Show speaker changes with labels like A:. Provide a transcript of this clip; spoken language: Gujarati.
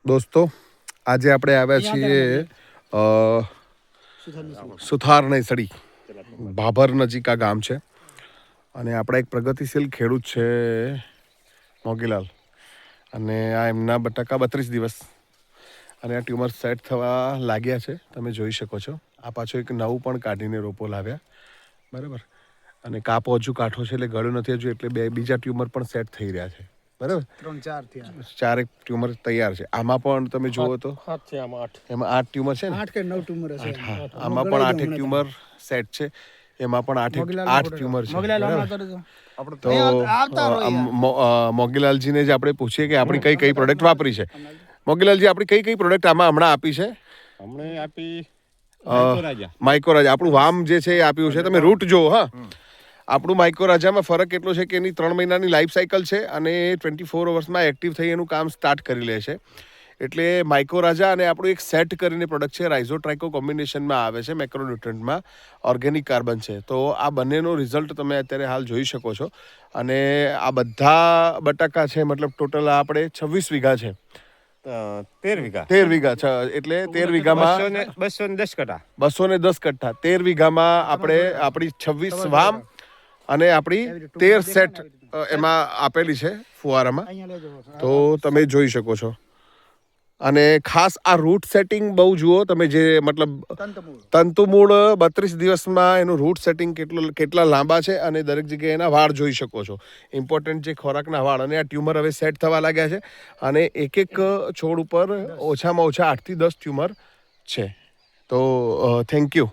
A: દોસ્તો આજે આપણે આવ્યા છીએ સુથાર નૈસડી ભાભર નજીક આ ગામ છે અને આપણા એક પ્રગતિશીલ ખેડૂત છે મોગીલાલ અને આ એમના બટાકા 32 દિવસ અને આ ટ્યુમર સેટ થવા લાગ્યા છે. તમે જોઈ શકો છો. આ પાછો એક નવું પણ કાઢીને રોપો લાવ્યા, બરાબર. અને કાપો હજુ કાઠો છે એટલે ગળ્યો નથી હજુ, એટલે બીજા ટ્યુમર પણ સેટ થઈ રહ્યા છે, બરાબર. 4 ટ્યુમર તૈયાર છે. આમાં પણ તમે જુઓ તો એમાં 8 ટ્યુમર છે ને, 8 કે 9 ટ્યુમર હશે. આમાં પણ 8 ટ્યુમર સેટ છે, એમાં પણ 8 ટ્યુમર છે. તો મોગીલાલજીને જ આપણે પૂછીએ કે આપણી કઈ કઈ પ્રોડક્ટ વાપરી છે. મોગીલાલજી, આપણી કઈ કઈ પ્રોડક્ટ આમાં હમણાં આપી છે?
B: હમણે આપી
A: માઇકોરાજા, આપણું વામ જે છે એ આપ્યું છે. તમે રૂટ જુઓ. હા, આપણું માઇકોરાજામાં ફરક એટલો છે કે એની 3 મહિનાની લાઈફ સાયકલ છે અને 24 અવર્સમાં એક્ટિવ થઈ એનું કામ સ્ટાર્ટ કરી લે છે. એટલે માઇકોરાજા અને આપણું એક સેટ કરીને પ્રોડક્ટ છે, રાઇઝોટ્રાઇકો કોમ્બિનેશનમાં આવે છે, મેક્રોન્યુટ્રન્ટમાં ઓર્ગેનિક કાર્બન છે. તો આ બંનેનો રિઝલ્ટ તમે અત્યારે હાલ જોઈ શકો છો. અને આ બધા બટાકા છે, મતલબ ટોટલ આપણે 26 વીઘા છે. 13 વીઘા છે, એટલે 13 વીઘામાં
B: 210 કટ્ટા
A: 210 કટ્ટા. 13 વીઘામાં આપણે આપણી 26 વામ અને આપણી 13 સેટ એમાં આપેલી છે ફુવારામાં. તો તમે જોઈ શકો છો. અને ખાસ આ રૂટ સેટિંગ બહુ જુઓ તમે, જે મતલબ તંતુમૂળ 32 દિવસમાં એનું રૂટ સેટિંગ કેટલા લાંબા છે અને દરેક જગ્યાએ એના વાળ જોઈ શકો છો. ઇમ્પોર્ટન્ટ જે ખોરાકના વાળ. અને આ ટ્યુમર હવે સેટ થવા લાગ્યા છે અને એક છોડ ઉપર ઓછામાં ઓછા 8 થી 10 ટ્યુમર છે. તો થેન્ક યુ.